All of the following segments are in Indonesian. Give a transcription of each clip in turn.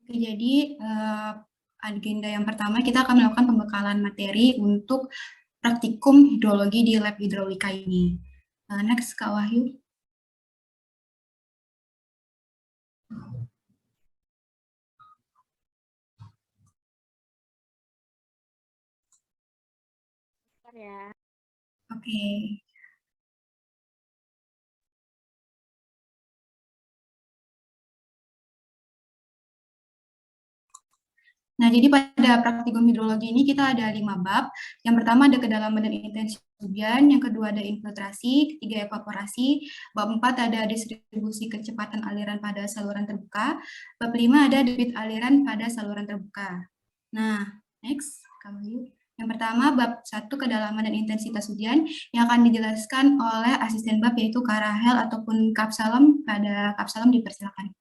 Jadi agenda yang pertama kita akan melakukan pembekalan materi untuk praktikum hidrologi di lab hidrolika ini. Next, Kak Wahyu. Ya. Oke. Nah, jadi pada praktikum hidrologi ini kita ada 5 bab. Yang pertama ada kedalaman dan intensitas hujan, yang kedua ada infiltrasi, ketiga evaporasi, bab 4 ada distribusi kecepatan aliran pada saluran terbuka, bab 5 ada debit aliran pada saluran terbuka. Nah, next, yang pertama bab 1 kedalaman dan intensitas hujan yang akan dijelaskan oleh asisten bab yaitu Kak Rahel ataupun Kak Absalom. Pada Kak Absalom dipersilakan.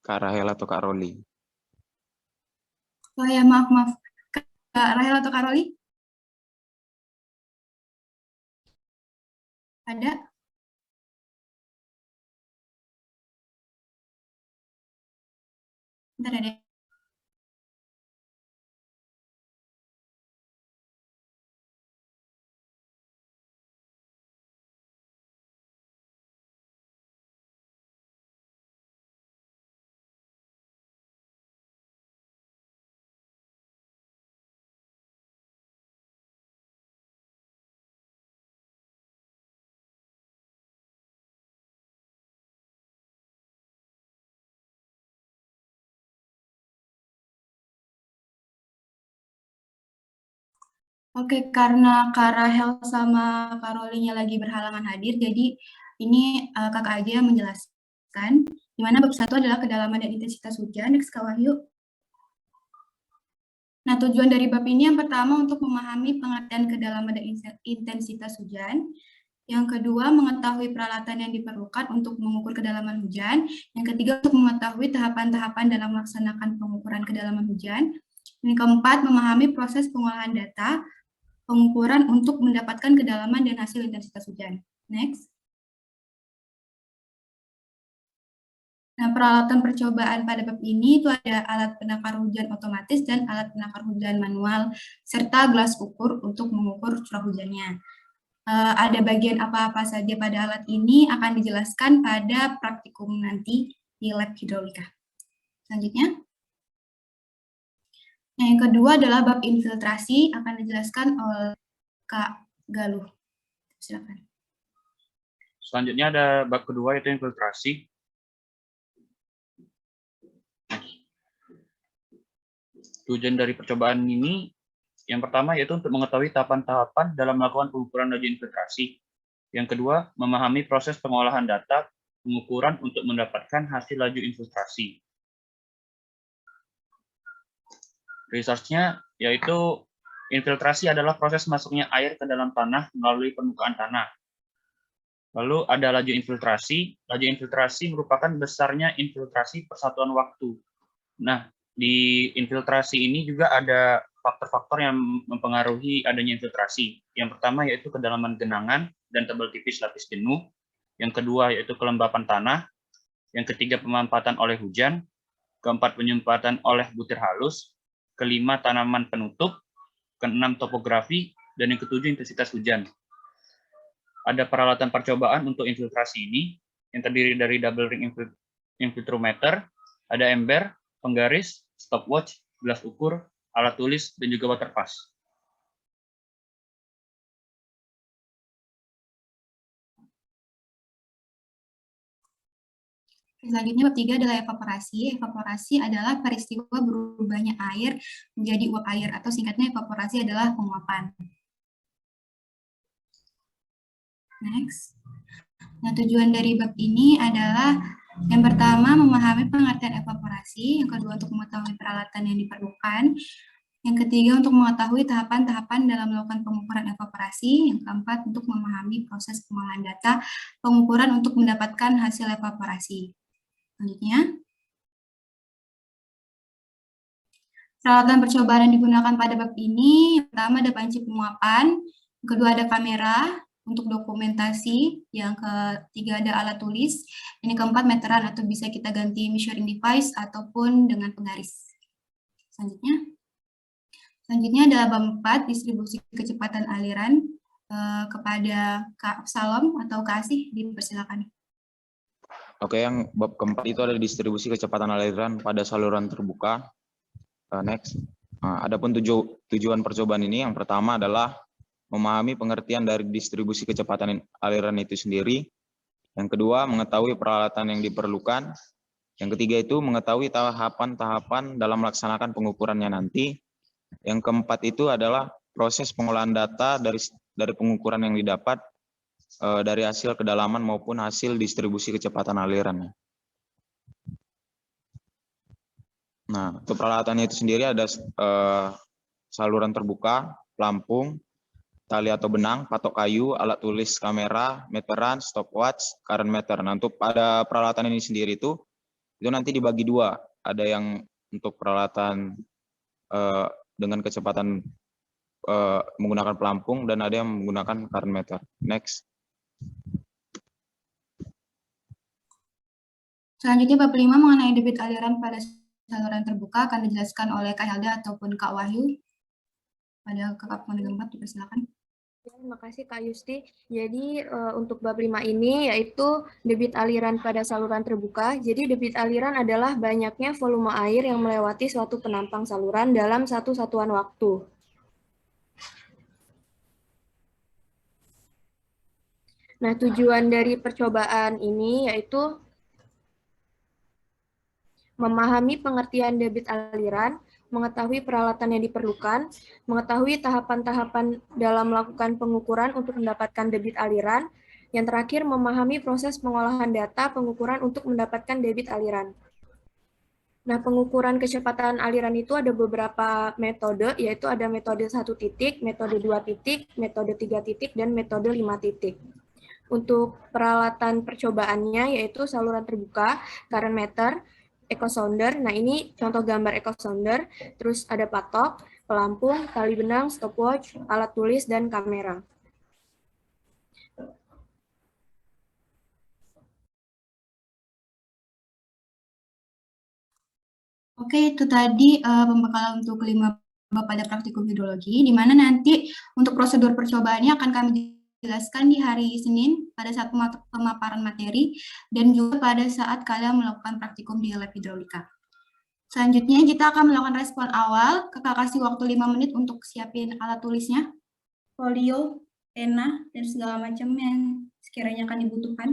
Kak Rahel atau Kak Roli? Oh ya, maaf. Kak Rahel atau Kak Roli? Ada? Bentar ada. Oke, karena Kak Rahel sama Kak Rolinya lagi berhalangan hadir, jadi ini kakak aja yang menjelaskan. Di mana bab 1 adalah kedalaman dan intensitas hujan. Next, Kak Wahyu. Nah, tujuan dari bab ini yang pertama untuk memahami pengertian kedalaman dan intensitas hujan. Yang kedua, mengetahui peralatan yang diperlukan untuk mengukur kedalaman hujan. Yang ketiga, untuk mengetahui tahapan-tahapan dalam melaksanakan pengukuran kedalaman hujan. Yang keempat, memahami proses pengolahan data, pengukuran untuk mendapatkan kedalaman dan hasil intensitas hujan. Next. Nah, peralatan percobaan pada bab ini itu ada alat penakar hujan otomatis dan alat penakar hujan manual, serta gelas ukur untuk mengukur curah hujannya. Ada bagian apa-apa saja pada alat ini akan dijelaskan pada praktikum nanti di lab hidrolika. Selanjutnya. Nah, yang kedua adalah bab infiltrasi, akan dijelaskan oleh Kak Galuh. Silakan. Selanjutnya ada bab kedua yaitu infiltrasi. Tujuan dari percobaan ini yang pertama yaitu untuk mengetahui tahapan-tahapan dalam melakukan pengukuran laju infiltrasi. Yang kedua, memahami proses pengolahan data pengukuran untuk mendapatkan hasil laju infiltrasi. Resource-nya yaitu infiltrasi adalah proses masuknya air ke dalam tanah melalui permukaan tanah. Lalu ada laju infiltrasi. Laju infiltrasi merupakan besarnya infiltrasi persatuan waktu. Nah, di infiltrasi ini juga ada faktor-faktor yang mempengaruhi adanya infiltrasi. Yang pertama yaitu kedalaman genangan dan tebal tipis lapis jenuh. Yang kedua yaitu kelembapan tanah. Yang ketiga pemanfaatan oleh hujan. Keempat penyumpatan oleh butir halus. Kelima tanaman penutup. Keenam topografi. Dan yang ketujuh intensitas hujan. Ada peralatan percobaan untuk infiltrasi ini yang terdiri dari double ring infiltrometer, ada ember, penggaris, stopwatch, gelas ukur, alat tulis, dan juga water pass. Selanjutnya bab 3 adalah evaporasi. Evaporasi adalah peristiwa berubahnya air menjadi uap air atau singkatnya evaporasi adalah penguapan. Next. Nah, tujuan dari bab ini adalah yang pertama memahami pengertian evaporasi, yang kedua untuk mengetahui peralatan yang diperlukan, yang ketiga untuk mengetahui tahapan-tahapan dalam melakukan pengukuran evaporasi, yang keempat untuk memahami proses pengolahan data pengukuran untuk mendapatkan hasil evaporasi. Selanjutnya, peralatan percobaan yang digunakan pada bab ini, yang pertama ada panci penguapan, yang kedua ada kamera, untuk dokumentasi, yang ketiga ada alat tulis, ini keempat meteran atau bisa kita ganti measuring device ataupun dengan penggaris. Selanjutnya adalah bab 4, distribusi kecepatan aliran. Kepada Kak Absalom atau Kak Asih, dipersilakan. Oke, yang bab keempat itu ada distribusi kecepatan aliran pada saluran terbuka. Next. Adapun tujuan percobaan ini yang pertama adalah memahami pengertian dari distribusi kecepatan aliran itu sendiri. Yang kedua, mengetahui peralatan yang diperlukan. Yang ketiga itu mengetahui tahapan-tahapan dalam melaksanakan pengukurannya nanti. Yang keempat itu adalah proses pengolahan data dari pengukuran yang didapat dari hasil kedalaman maupun hasil distribusi kecepatan aliran. Nah, untuk peralatannya itu sendiri ada saluran terbuka, pelampung, tali atau benang, patok kayu, alat tulis kamera, meteran, stopwatch, current meter. Nah, untuk pada peralatan ini sendiri itu nanti dibagi dua. Ada yang untuk peralatan dengan kecepatan menggunakan pelampung dan ada yang menggunakan current meter. Next. Selanjutnya bab 5 mengenai debit aliran pada saluran terbuka akan dijelaskan oleh Kak Helda ataupun Kak Wahyu. Pada Kak Pemanggilan 4, dipersilakan. Terima kasih Kak Yusti. Jadi untuk bab 5 ini yaitu debit aliran pada saluran terbuka. Jadi debit aliran adalah banyaknya volume air yang melewati suatu penampang saluran dalam satu satuan waktu. Nah, tujuan dari percobaan ini yaitu memahami pengertian debit aliran, mengetahui peralatan yang diperlukan, mengetahui tahapan-tahapan dalam melakukan pengukuran untuk mendapatkan debit aliran, yang terakhir memahami proses pengolahan data pengukuran untuk mendapatkan debit aliran. Nah, pengukuran kecepatan aliran itu ada beberapa metode, yaitu ada metode 1 titik, metode 2 titik, metode 3 titik, dan metode 5 titik. Untuk peralatan percobaannya yaitu saluran terbuka, current meter, echo sounder. Nah, ini contoh gambar echo sounder. Terus ada patok, pelampung, tali benang, stopwatch, alat tulis, dan kamera. Oke, itu tadi pembekalan untuk 5 bab pada praktikum hidrologi, di mana nanti untuk prosedur percobaannya akan kami jelaskan di hari Senin pada saat pemaparan materi dan juga pada saat kalian melakukan praktikum di lab hidrolika. Selanjutnya kita akan melakukan respon awal. Kakak kasih waktu 5 menit untuk siapin alat tulisnya, folio, pena, dan segala macam yang sekiranya akan dibutuhkan.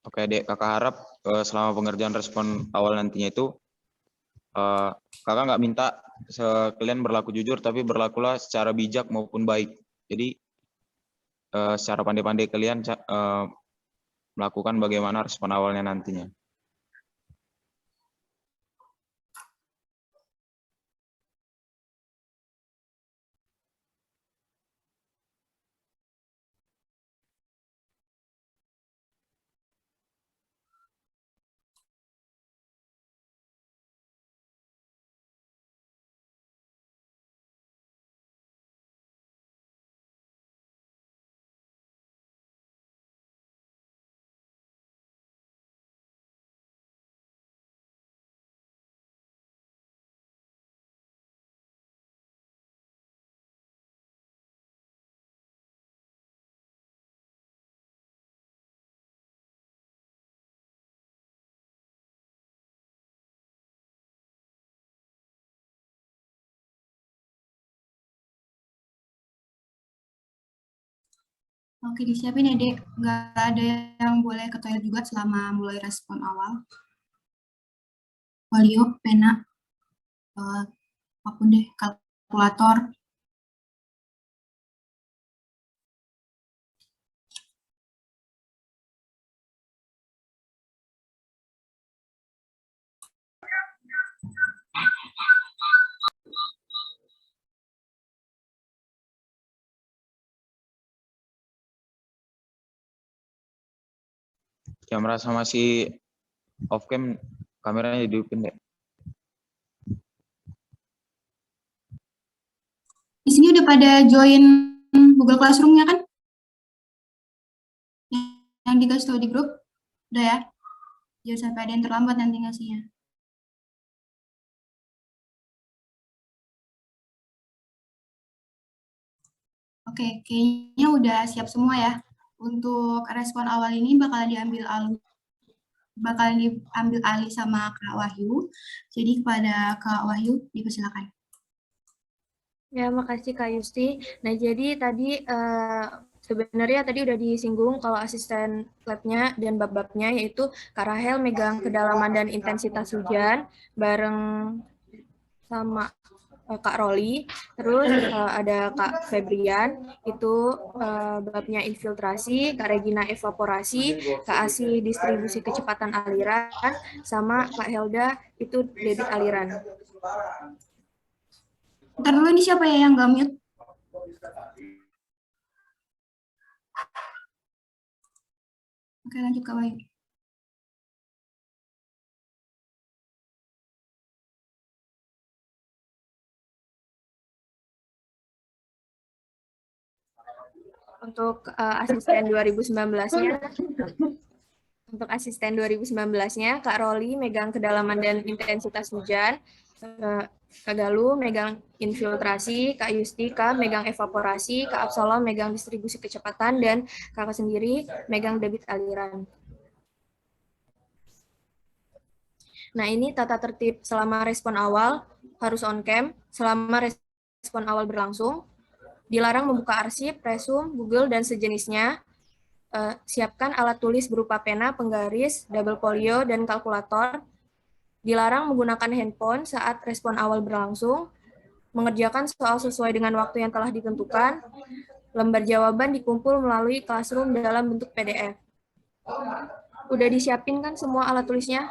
Oke, Dek, kakak harap selama pengerjaan respon awal nantinya itu kakak nggak minta kalian berlaku jujur, tapi berlakulah secara bijak maupun baik. Jadi secara pandai-pandai kalian melakukan bagaimana respon awalnya nantinya. Oke, disiapin ya, Dek. Nggak ada yang boleh ke toilet juga selama mulai respon awal. Folio, pena, apapun deh, kalkulator. Yang merasa masih off cam, kameranya dihidupin, Dek. Di sini udah pada join Google Classroom-nya kan? Yang dikasih tahu di grup? Udah ya? Jangan sampai ada yang terlambat nanti ngasihnya. Oke, kayaknya udah siap semua ya. Untuk respon awal ini bakal diambil alih sama Kak Wahyu. Jadi kepada Kak Wahyu, dipersilakan. Ya, makasih Kak Yusti. Nah, jadi tadi sebenarnya tadi udah disinggung kalau asisten labnya dan bab-babnya, yaitu Kak Rahel megang kedalaman dan intensitas hujan bareng sama Kak Roli. Terus ada Kak Febrian, itu babnya infiltrasi, Kak Regina evaporasi, Kak Asi distribusi kecepatan aliran, sama Kak Helda itu debit aliran. Ntar dulu, ini siapa ya yang nggak mute? Oke, lanjut Kak Wahyu. Untuk asisten 2019-nya, untuk asisten 2019-nya, Kak Roli megang kedalaman dan intensitas hujan, Kak Galuh megang infiltrasi, Kak Yustika megang evaporasi, Kak Absolom megang distribusi kecepatan, dan Kakak sendiri megang debit aliran. Nah, ini tata tertib selama respon awal harus on cam, selama respon awal berlangsung, dilarang membuka arsip, resume, Google, dan sejenisnya. Siapkan alat tulis berupa pena, penggaris, double folio, dan kalkulator. Dilarang menggunakan handphone saat respon awal berlangsung. Mengerjakan soal sesuai dengan waktu yang telah ditentukan. Lembar jawaban dikumpul melalui Classroom dalam bentuk PDF. Udah disiapin kan semua alat tulisnya?